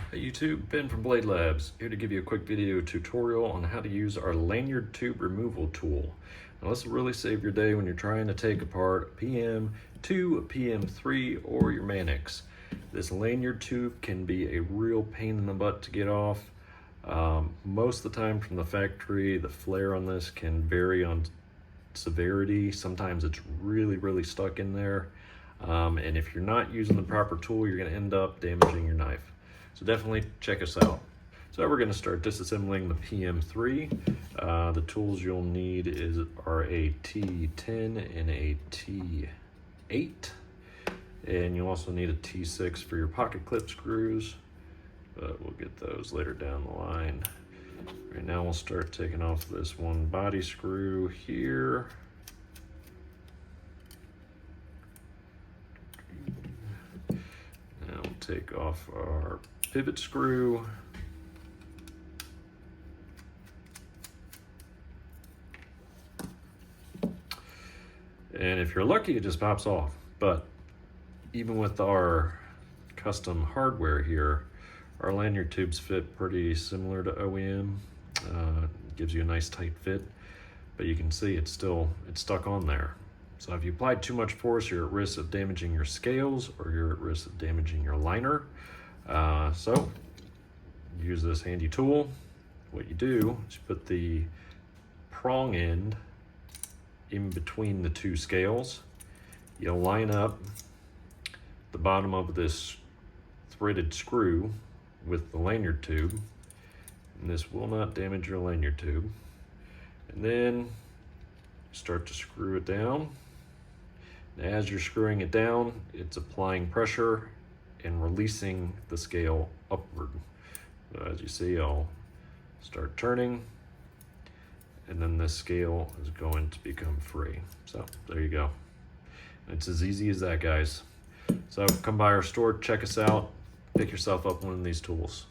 Hey YouTube, Ben from Blade Labs, here to give you a quick video tutorial on how to use our lanyard tube removal tool. Now this will really save your day when you're trying to take apart a PM2, a PM3, or your Manix. This lanyard tube can be a real pain in the butt to get off. Most of the time from the factory, the flare on this can vary on severity. Sometimes it's really stuck in there. And if you're not using the proper tool, you're going to end up damaging your knife. So definitely check us out. So we're going to start disassembling the PM3. The tools you'll need are a T10 and a T8. And you'll also need a T6 for your pocket clip screws, but we'll get those later down the line. Right now we'll start taking off this one body screw here. Now we'll take off our pivot screw. And if you're lucky, it just pops off. But even with our custom hardware here, our lanyard tubes fit pretty similar to OEM. Gives you a nice tight fit, but you can see it's stuck on there. So if you applied too much force, you're at risk of damaging your scales, or you're at risk of damaging your liner. So use this handy tool. What you do is you put the prong end in between the two scales. You'll line up the bottom of this threaded screw with the lanyard tube, and this will not damage your lanyard tube. And then start to screw it down. And as you're screwing it down, it's applying pressure and releasing the scale upward. So as you see, I'll start turning, and then this scale is going to become free. So there you go. It's as easy as that, guys. So come by our store, check us out, pick yourself up one of these tools.